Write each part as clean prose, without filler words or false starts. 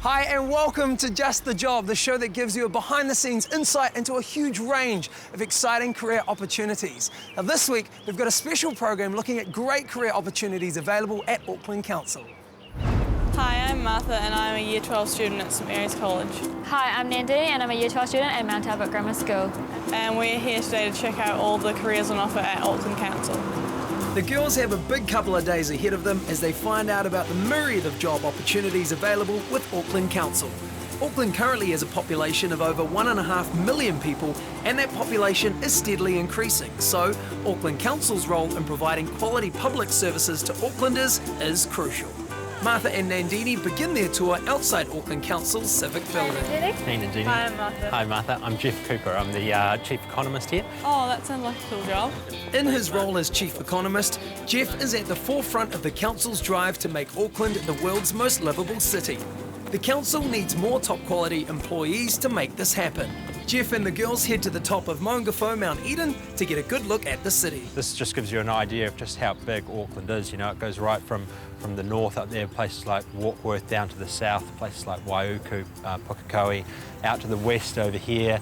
Hi and welcome to Just the Job, the show that gives you a behind-the-scenes insight into a huge range of exciting career opportunities. Now this week, we've got a special program looking at great career opportunities available at Auckland Council. Hi, I'm Martha and I'm a Year 12 student at St Mary's College. Hi, I'm Nandini and I'm a Year 12 student at Mount Albert Grammar School. And we're here today to check out all the careers on offer at Auckland Council. The girls have a big couple of days ahead of them as they find out about the myriad of job opportunities available with Auckland Council. Auckland currently has a population of over 1.5 million people, and that population is steadily increasing. So, Auckland Council's role in providing quality public services to Aucklanders is crucial. Martha and Nandini begin their tour outside Auckland Council's civic building. Hey, Nandini. Hi, I'm Martha. Hi, Martha. I'm Jeff Cooper. I'm the Chief Economist here. Oh, that sounds like a cool job. In his role as Chief Economist, Jeff is at the forefront of the Council's drive to make Auckland the world's most livable city. The Council needs more top-quality employees to make this happen. Jeff and the girls head to the top of Maungawhau, Mount Eden, to get a good look at the city. This just gives you an idea of just how big Auckland is. You know, it goes right from the north up there, places like Warkworth, down to the south, places like Waiuku, Pukekohe, out to the west over here,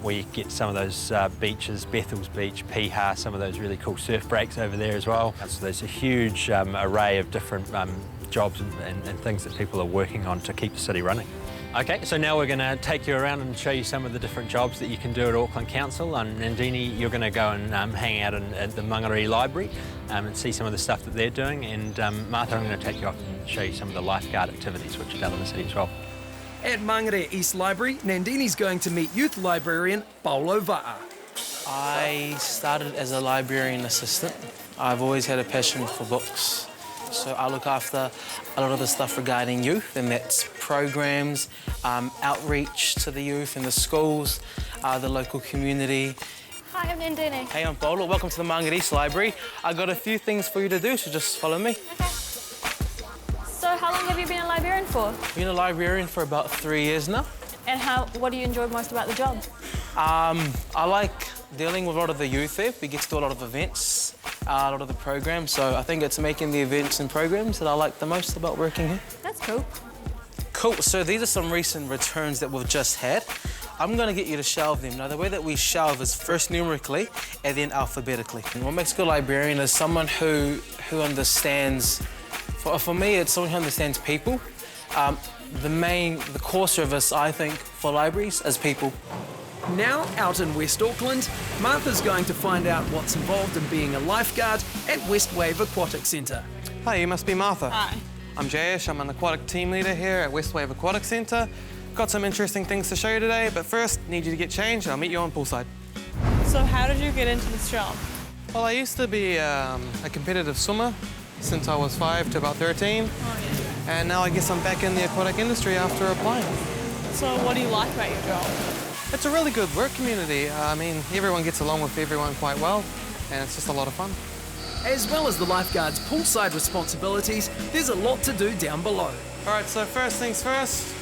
where you get some of those beaches, Bethel's Beach, Piha, some of those really cool surf breaks over there as well. So there's a huge array of different jobs and things that people are working on to keep the city running. Okay, so now we're going to take you around and show you some of the different jobs that you can do at Auckland Council. And Nandini, you're going to go and hang out at the Mangere Library and see some of the stuff that they're doing. And Martha, I'm going to take you off and show you some of the lifeguard activities which are done in the city as well. At Mangere East Library, Nandini's going to meet youth librarian Paulo Va'a. I started as a librarian assistant. I've always had a passion for books. So I look after a lot of the stuff regarding youth, and that's programs, outreach to the youth in the schools, the local community. Hi, I'm Nandini. Hey, I'm Paulo. Welcome to the Mangere East Library. I've got a few things for you to do, so just follow me. Okay. So how long have you been a librarian for? I've been a librarian for about 3 years now. And what do you enjoy most about the job? I like dealing with a lot of the youth there. We get to do a lot of events, a lot of the programs, so I think it's making the events and programs that I like the most about working here. That's cool. Cool, so these are some recent returns that we've just had. I'm going to get you to shelve them. Now, the way that we shelve is first numerically and then alphabetically. And what makes a good librarian is someone who understands, for me, it's someone who understands people. The core service, I think, for libraries is people. Now, out in West Auckland, Martha's going to find out what's involved in being a lifeguard at West Wave Aquatic Centre. Hi, you must be Martha. Hi. I'm Jayesh, I'm an aquatic team leader here at West Wave Aquatic Centre. Got some interesting things to show you today, but first, need you to get changed and I'll meet you on poolside. So how did you get into this job? Well, I used to be a competitive swimmer since I was 5 to about 13. Oh, yeah. And now I guess I'm back in the aquatic industry after applying. So what do you like about your job? It's a really good work community. I mean, everyone gets along with everyone quite well, and it's just a lot of fun. As well as the lifeguard's poolside responsibilities, there's a lot to do down below. All right, so first things first,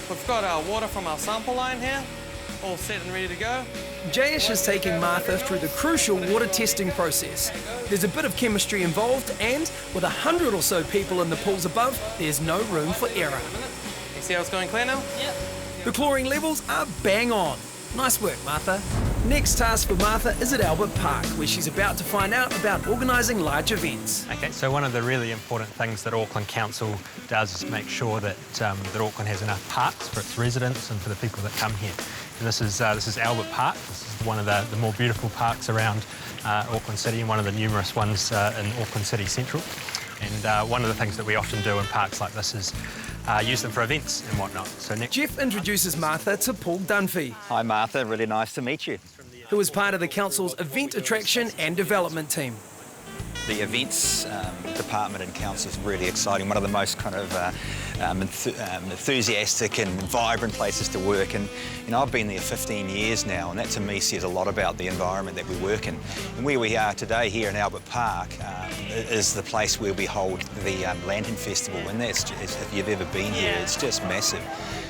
we've got our water from our sample line here, all set and ready to go. Jayesh is taking Martha through the crucial water testing process. There's a bit of chemistry involved, and with 100 or so people in the pools above, there's no room for error. You see how it's going clear now? Yep. The chlorine levels are bang on. Nice work, Martha. Next task for Martha is at Albert Park, where she's about to find out about organising large events. Okay, so one of the really important things that Auckland Council does is make sure that Auckland has enough parks for its residents and for the people that come here. And this is Albert Park. This is one of the more beautiful parks around Auckland City and one of the numerous ones in Auckland City Central. And one of the things that we often do in parks like this is use them for events and whatnot. So Jeff introduces Martha to Paul DUNPHY, Hi Martha, really nice to meet you. who is part of the Council's Event Attraction and Development team. The events department in council is really exciting. One of the most kind of enthusiastic and vibrant places to work. And you know, I've been there 15 years now, and that to me says a lot about the environment that we work in. And where we are today here in Albert Park is the place where we hold the Lantern Festival, and that's just, if you've ever been here, it's just massive.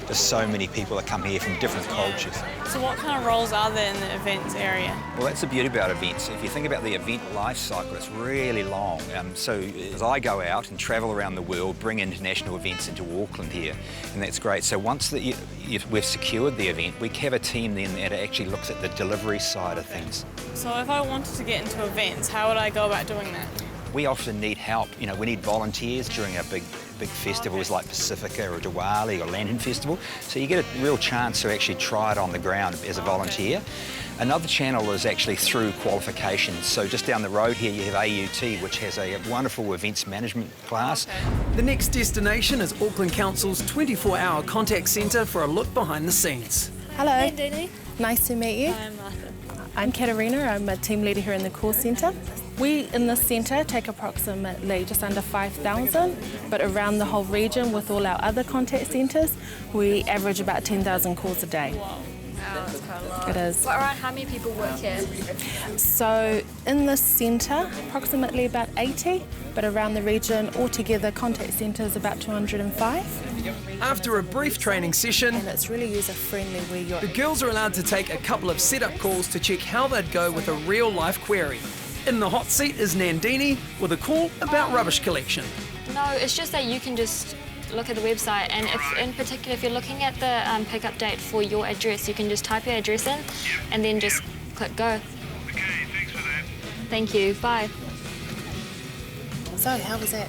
There's so many people that come here from different cultures. So what kind of roles are there in the events area? Well, that's the beauty about events. If you think about the event life cycle, it's really long. So as I go out and travel around the world, bring international events into into Auckland here, and that's great. So once we've secured the event, we have a team then that actually looks at the delivery side of things. So if I wanted to get into events, how would I go about doing that? We often need help. You know, we need volunteers during our big festivals like Pacifica or Diwali or Lantern Festival. So you get a real chance to actually try it on the ground as a volunteer. Another channel is actually through qualifications. So just down the road here you have AUT, which has a wonderful events management class. The next destination is Auckland Council's 24-hour contact centre for a look behind the scenes. Hello. Hey, Dini. Nice to meet you. I'm Martha. I'm Katarina. I'm a team leader here in the call centre. We in the centre take approximately just under 5,000, but around the whole region with all our other contact centres, we average about 10,000 calls a day. Wow, that's quite a lot. It is. What, around how many people work here? So in the centre, approximately about 80, but around the region, altogether contact centres about 205. After a brief training session, And it's really user-friendly where you're... the girls are allowed to take a couple of setup calls to check how they'd go with a real-life query. In the hot seat is Nandini with a call about rubbish collection. No, it's just that you can just look at the website, and if, in particular, if you're looking at the pickup date for your address, you can just type your address in and then just click go. Okay, thanks for that. Thank you, bye. So, how was that?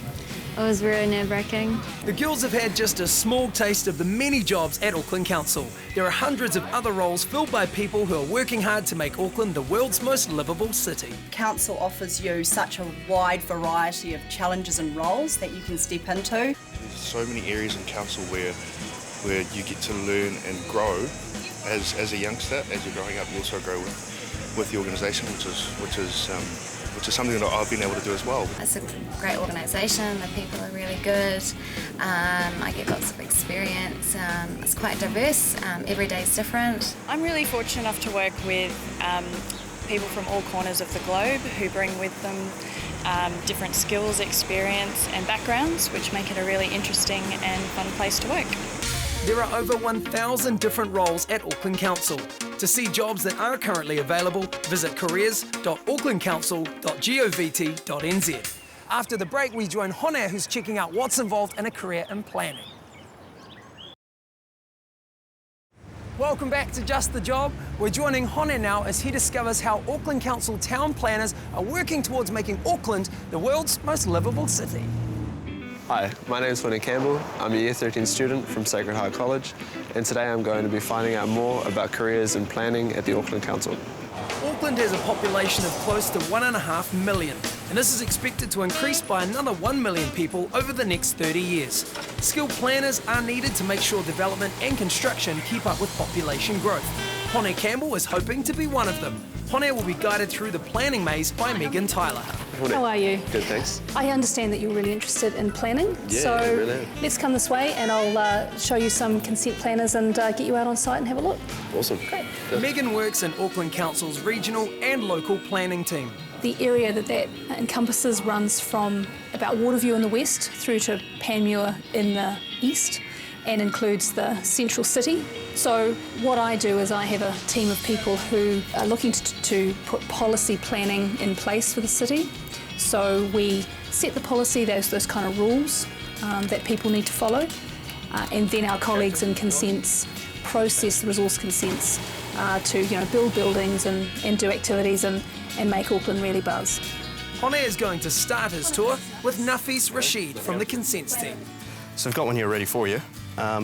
It was very nerve-wracking. The girls have had just a small taste of the many jobs at Auckland Council. There are hundreds of other roles filled by people who are working hard to make Auckland the world's most livable city. Council offers you such a wide variety of challenges and roles that you can step into. There's so many areas in council where you get to learn and grow as a youngster. As you're growing up, you also grow with the organisation, which is something that I've been able to do as well. It's a great organisation, the people are really good, I get lots of experience, it's quite diverse, every day is different. I'm really fortunate enough to work with people from all corners of the globe who bring with them different skills, experience and backgrounds, which make it a really interesting and fun place to work. There are over 1,000 different roles at Auckland Council. To see jobs that are currently available, visit careers.aucklandcouncil.govt.nz. After the break, we join Hone, who's checking out what's involved in a career in planning. Welcome back to Just the Job. We're joining Hone now as he discovers how Auckland Council town planners are working towards making Auckland the world's most livable city. Hi, my name is Hone Campbell. I'm a Year 13 student from Sacred Heart College, and today I'm going to be finding out more about careers in planning at the Auckland Council. Auckland has a population of close to 1.5 million, and this is expected to increase by another 1 million people over the next 30 years. Skilled planners are needed to make sure development and construction keep up with population growth. Hone Campbell is hoping to be one of them. Hone will be guided through the planning maze by Megan Tyler. How are you? Good, thanks. I understand that you're really interested in planning, Yeah, so I really am. let's come this way and I'll show you some consent planners and get you out on site and have a look. Awesome. Great. Megan works in Auckland Council's regional and local planning team. The area that encompasses runs from about Waterview in the west through to Panmure in the east and includes the central city. So what I do is I have a team of people who are looking to put policy planning in place for the city. So we set the policy, those kind of rules that people need to follow, and then our colleagues in consents process the resource consents to build buildings and do activities and make Auckland really buzz. Hone is going to start his tour with Nafis Rashid from the consents team. So I've got one here ready for you.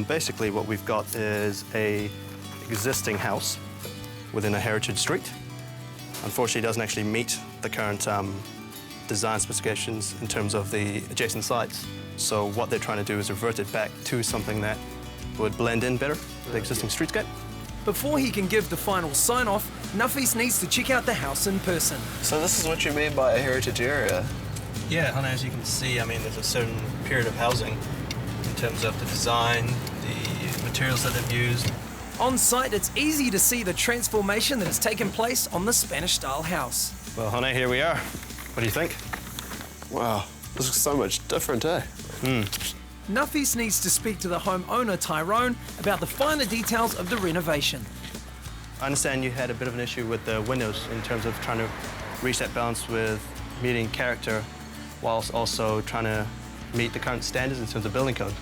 Basically what we've got is a existing house within a heritage street. Unfortunately, it doesn't actually meet the current design specifications in terms of the adjacent sites. So what they're trying to do is revert it back to something that would blend in better with the existing streetscape. Before he can give the final sign-off, Nafis needs to check out the house in person. So this is what you mean by a heritage area? Yeah, Hannah, as you can see, there's a certain period of housing in terms of the design, the materials that they've used. On site, it's easy to see the transformation that has taken place on the Spanish-style house. Well, Hannah, here we are. What do you think? Wow, this looks so much different, eh? Nafis needs to speak to the homeowner, Tyrone, about the finer details of the renovation. I understand you had a bit of an issue with the windows in terms of trying to reach that balance with meeting character whilst also trying to meet the current standards in terms of building code.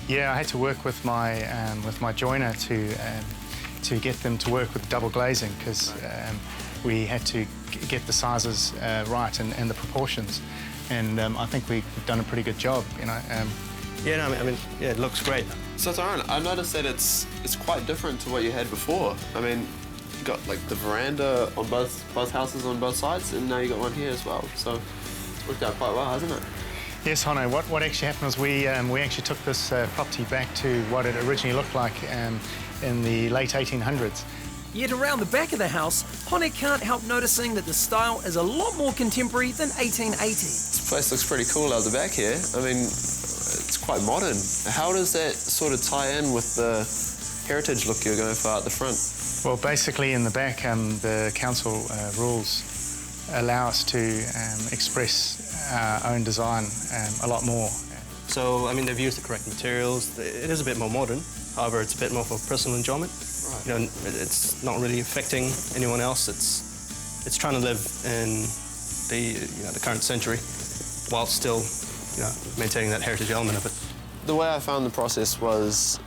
Yeah, I had to work with my joiner to get them to work with double glazing because we had to get the sizes right and the proportions, and I think we've done a pretty good job, you know. Yeah, no, I mean, yeah, it looks great. So Tyrone, I noticed that it's quite different to what you had before. I mean, you got like the veranda on both houses on both sides, and now you got one here as well. So it's worked out quite well, hasn't it? Yes, Hono, what actually happened was we actually took this property back to what it originally looked like in the late 1800s. Yet around the back of the house, Hone can't help noticing that the style is a lot more contemporary than 1880. This place looks pretty cool out the back here. I mean, it's quite modern. How does that sort of tie in with the heritage look you're going for out the front? Well, basically in the back, the council rules allow us to express our own design a lot more. So, I mean, they've used the correct materials. It is a bit more modern. However, it's a bit more for personal enjoyment. Right. You know, it's not really affecting anyone else. It's trying to live in the current century while still, maintaining that heritage element of it. The way I found the process was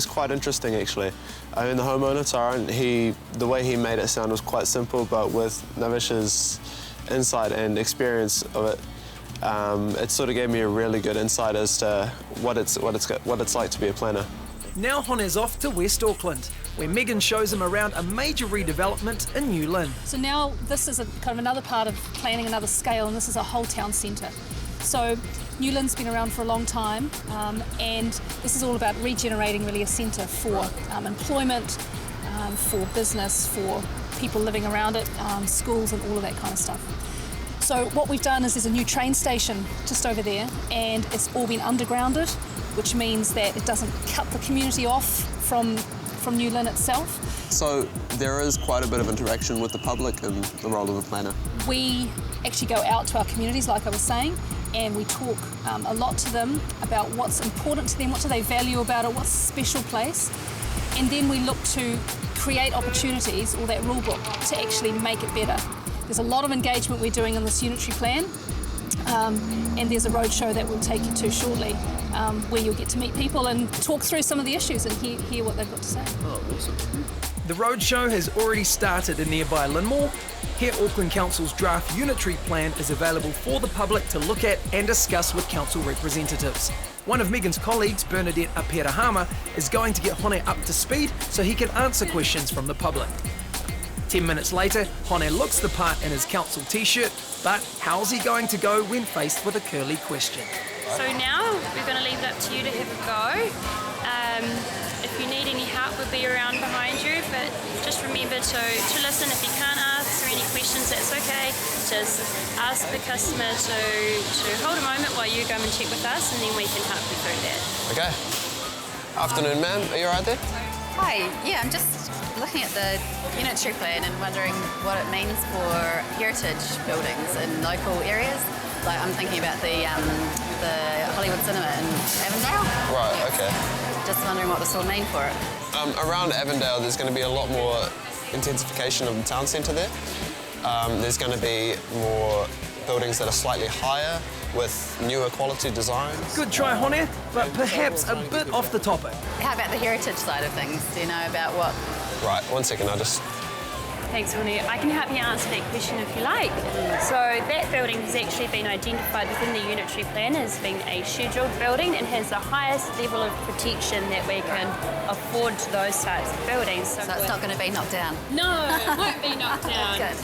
quite interesting, actually. I mean, the homeowner, Tyrone, the way he made it sound was quite simple, but with Navish's insight and experience of it, it sort of gave me a really good insight as to what it's like to be a planner. Now Hone's off to West Auckland, where Megan shows him around a major redevelopment in New Lynn. So now this is kind of another part of planning, another scale, and this is a whole town centre. So New Lynn's been around for a long time, and this is all about regenerating really a centre for employment, for business, for people living around it, schools and all of that kind of stuff. So what we've done is there's a new train station just over there, and it's all been undergrounded, which means that it doesn't cut the community off from New Lynn itself. So there is quite a bit of interaction with the public and the role of a planner. We actually go out to our communities, like I was saying, and we talk a lot to them about what's important to them, what do they value about it, what's a special place, and then we look to create opportunities, or that rule book, to actually make it better. There's a lot of engagement we're doing on this unitary plan, and there's a roadshow that we'll take you to shortly, where you'll get to meet people and talk through some of the issues and hear what they've got to say. Oh, awesome. The roadshow has already started in nearby Linmore. Here, Auckland Council's draft unitary plan is available for the public to look at and discuss with council representatives. One of Megan's colleagues, Bernadette APERAHAMA, is going to get Hone up to speed so he can answer questions from the public. 10 minutes later, Hone looks the part in his council t-shirt, but how's he going to go when faced with a curly question? So now we're going to leave it up to you to have a go. If you need any help, we'll be around behind you, but just remember to listen. If you can't answer any questions, that's okay. Just ask the customer to hold a moment while you go and check with us, and then we can help you through that. Okay. Afternoon, ma'am. Are you all right there? Hi. Yeah, I'm just looking at the unitary plan and wondering what it means for heritage buildings in local areas. Like, I'm thinking about the Hollywood Cinema in Avondale. Right, okay. Just wondering what this will mean for it. Around Avondale, there's going to be a lot more intensification of the town centre there. There's going to be more buildings that are slightly higher with newer quality designs. Good try, Hone, but perhaps a bit off the topic. How about the heritage side of things? Do you know about what? Right, 1 second, I'll just... Thanks, Hone. I can help you answer that question if you like. So that building has actually been identified within the unitary plan as being a scheduled building and has the highest level of protection that we can afford to those types of buildings. So it's not going to be knocked down? No, it won't be knocked down. Good.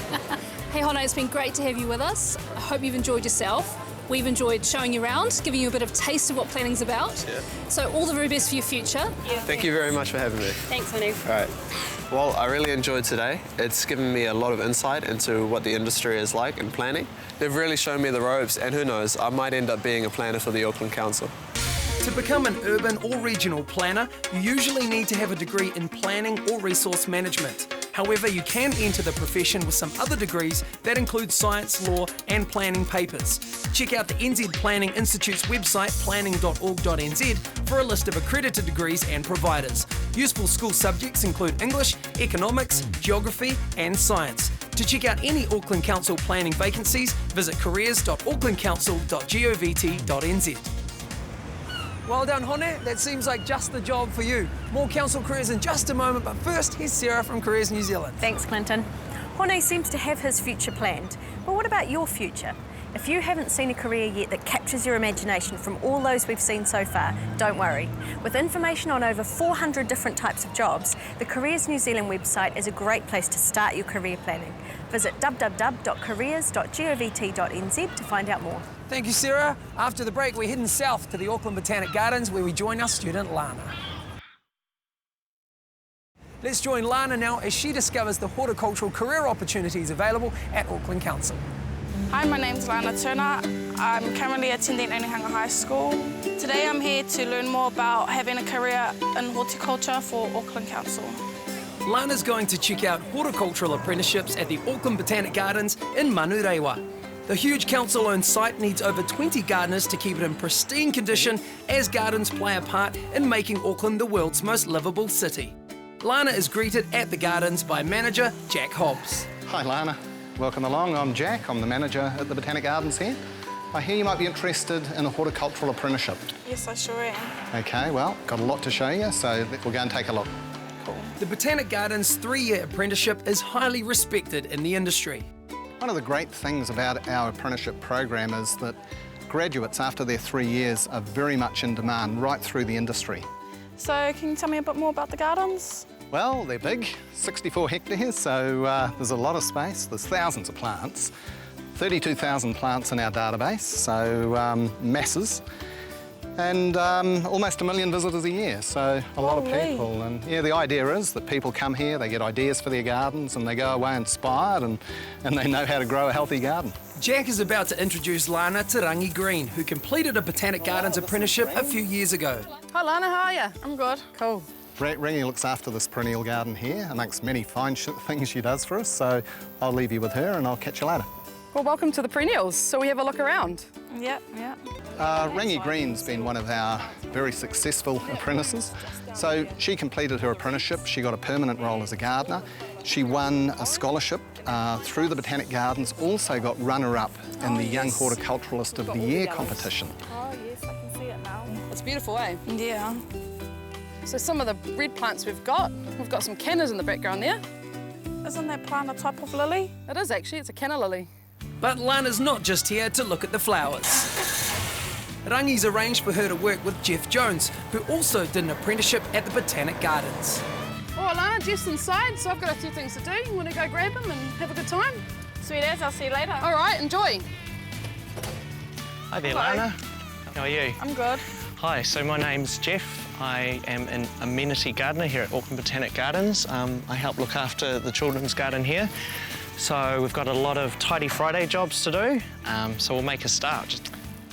Hey Hone, it's been great to have you with us. I hope you've enjoyed yourself. We've enjoyed showing you around, giving you a bit of taste of what planning's about. Yeah. So all the very best for your future. Yeah. Thank you very much for having me. Thanks, Hone. All right. Well, I really enjoyed today. It's given me a lot of insight into what the industry is like in planning. They've really shown me the ropes, and who knows, I might end up being a planner for the Auckland Council. To become an urban or regional planner, you usually need to have a degree in planning or resource management. However, you can enter the profession with some other degrees that include science, law and planning papers. Check out the NZ Planning Institute's website, planning.org.nz, for a list of accredited degrees and providers. Useful school subjects include English, economics, geography and science. To check out any Auckland Council planning vacancies, visit careers.aucklandcouncil.govt.nz. Well done, Hone. That seems like just the job for you. More council careers in just a moment, but first, here's Sarah from Careers New Zealand. Thanks, Clinton. Hone seems to have his future planned, but what about your future? If you haven't seen a career yet that captures your imagination from all those we've seen so far, don't worry. With information on over 400 different types of jobs, the Careers New Zealand website is a great place to start your career planning. Visit www.careers.govt.nz to find out more. Thank you, Sarah. After the break, we're heading south to the Auckland Botanic Gardens, where we join our student, Lana. Let's join Lana now as she discovers the horticultural career opportunities available at Auckland Council. Hi, my name's Lana Turner. I'm currently attending Onehunga High School. Today I'm here to learn more about having a career in horticulture for Auckland Council. Lana's going to check out horticultural apprenticeships at the Auckland Botanic Gardens in Manurewa. The huge council-owned site needs over 20 gardeners to keep it in pristine condition as gardens play a part in making Auckland the world's most livable city. Lana is greeted at the gardens by manager Jack Hobbs. Hi Lana, welcome along. I'm Jack, I'm the manager at the Botanic Gardens here. I hear you might be interested in a horticultural apprenticeship. Yes, I sure am. Okay, well, got a lot to show you, so we'll go and take a look. The Botanic Gardens 3-year apprenticeship is highly respected in the industry. One of the great things about our apprenticeship program is that graduates, after their 3 years, are very much in demand right through the industry. So can you tell me a bit more about the gardens? Well, they're big, 64 hectares, so there's a lot of space. There's thousands of plants, 32,000 plants in our database, so masses. And almost 1 million visitors a year, so a lot of people. And yeah, the idea is that people come here, they get ideas for their gardens, and they go away inspired, and they know how to grow a healthy garden. Jack is about to introduce Lana to Rangi Green, who completed a Botanic Gardens apprenticeship a few years ago. Hi Lana, how are you? I'm good. Cool. Rangi looks after this perennial garden here, amongst many fine things she does for us, so I'll leave you with her and I'll catch you later. Well, welcome to the perennials. So we have a look around. Yep, yep. Rangi Green's been one of our very successful apprentices. So she completed her apprenticeship, she got a permanent role as a gardener. She won a scholarship through the Botanic Gardens, also got runner-up in the Young Horticulturalist of the Year competition. Oh yes, I can see it now. It's beautiful, eh? Yeah. So some of the red plants we've got some cannas in the background there. Isn't that plant a type of lily? It is actually, it's a canna lily. But Lana's not just here to look at the flowers. Rangi's arranged for her to work with Jeff Jones, who also did an apprenticeship at the Botanic Gardens. Oh, Lana, Jeff's inside, so I've got a few things to do. You want to go grab him and have a good time? Sweet as, I'll see you later. All right, enjoy. Hi there, Hello. Lana. How are you? I'm good. Hi, so my name's Jeff. I am an amenity gardener here at Auckland Botanic Gardens. I help look after the children's garden here. So we've got a lot of Tidy Friday jobs to do, so we'll make a start.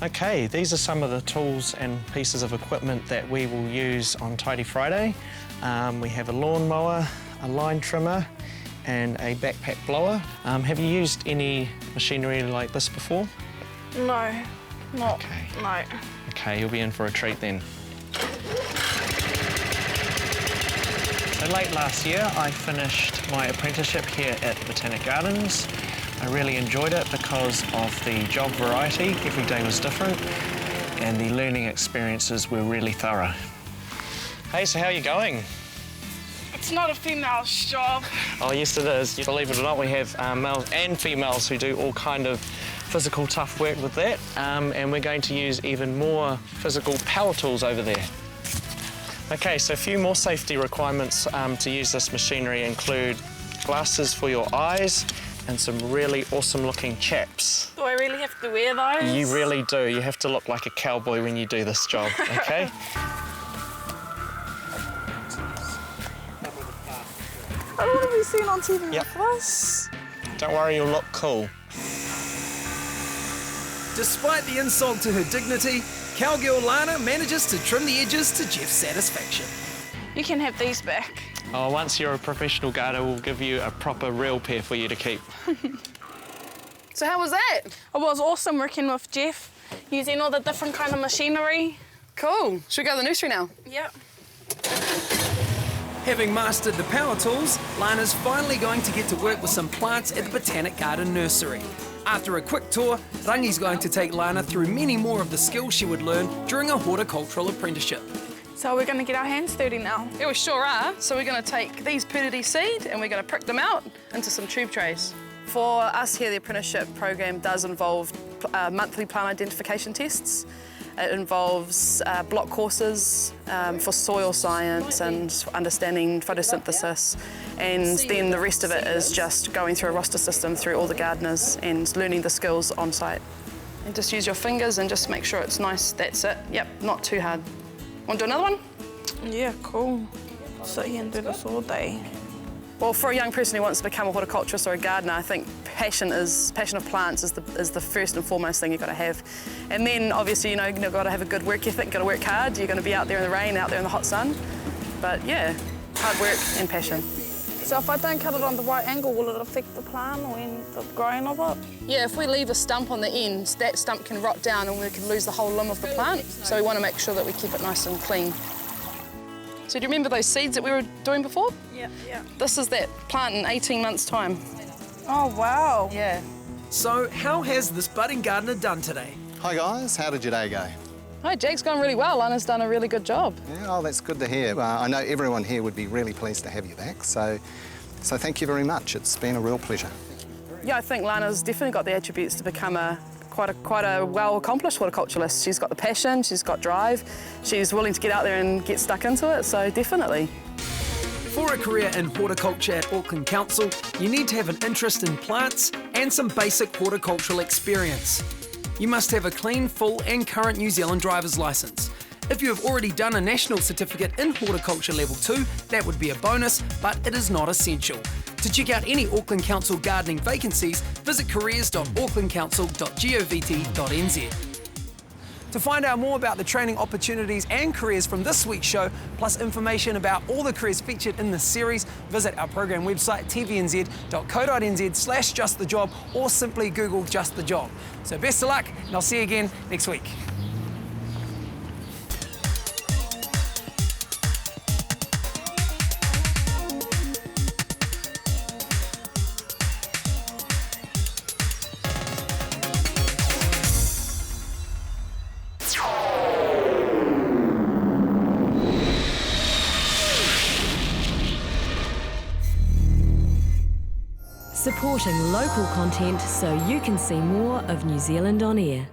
Okay, these are some of the tools and pieces of equipment that we will use on Tidy Friday. We have a lawnmower, a line trimmer, and a backpack blower. Have you used any machinery like this before? No, not. Okay. No. Okay, you'll be in for a treat then. So late last year, I finished my apprenticeship here at Botanic Gardens. I really enjoyed it because of the job variety. Every day was different, and the learning experiences were really thorough. Hey, so how are you going? It's not a female's job. Oh, yes, it is. Believe it or not, we have males and females who do all kind of physical tough work with that, and we're going to use even more physical power tools over there. Okay, so a few more safety requirements to use this machinery include glasses for your eyes and some really awesome looking chaps. Do I really have to wear those? You really do. You have to look like a cowboy when you do this job, okay? I don't want to be seen on TV Yep. with this. Don't worry, you'll look cool. Despite the insult to her dignity, cowgirl Lana manages to trim the edges to Jeff's satisfaction. You can have these back. Oh, once you're a professional gardener, we'll give you a proper real pair for you to keep. So how was that? It was awesome working with Jeff, using all the different kind of machinery. Cool. Should we go to the nursery now? Yep. Having mastered the power tools, Lana's finally going to get to work with some plants at the Botanic Garden Nursery. After a quick tour, Rangi's going to take Lana through many more of the skills she would learn during a horticultural apprenticeship. So we're going to get our hands dirty now. Yeah, we sure are. So we're going to take these purity seed and we're going to prick them out into some tube trays. For us here, the apprenticeship program does involve monthly plant identification tests. It involves block courses for soil science and understanding photosynthesis. And then the rest of it is just going through a roster system through all the gardeners and learning the skills on site. And just use your fingers and just make sure it's nice. That's it. Yep, not too hard. Want to do another one? Yeah, cool. Sit here and do this all day. Well, for a young person who wants to become a horticulturist or a gardener, I think passion of plants is the first and foremost thing you've got to have. And then, obviously, you've got to have a good work ethic, you've got to work hard. You're going to be out there in the rain, out there in the hot sun. But yeah, hard work and passion. So if I don't cut it on the right angle, will it affect the plant or the growing of it? Yeah, if we leave a stump on the end, that stump can rot down and we can lose the whole limb of the plant. So we want to make sure that we keep it nice and clean. So do you remember those seeds that we were doing before? Yeah. This is that plant in 18 months' time. Oh, wow. Yeah. So how has this budding gardener done today? Hi guys, how did your day go? Hi, Jake's gone really well. Lana's done a really good job. Yeah, oh, that's good to hear. I know everyone here would be really pleased to have you back, so thank you very much. It's been a real pleasure. Yeah, I think Lana's definitely got the attributes to become quite a well-accomplished horticulturalist. She's got the passion, she's got drive, she's willing to get out there and get stuck into it, so definitely. For a career in horticulture at Auckland Council, you need to have an interest in plants and some basic horticultural experience. You must have a clean, full and current New Zealand driver's licence. If you have already done a national certificate in horticulture level 2, that would be a bonus, but it is not essential. To check out any Auckland Council gardening vacancies, visit careers.aucklandcouncil.govt.nz. To find out more about the training opportunities and careers from this week's show, plus information about all the careers featured in this series, visit our program website tvnz.co.nz/justthejob or simply Google Just the Job. So best of luck, and I'll see you again next week. Supporting local content so you can see more of New Zealand on air.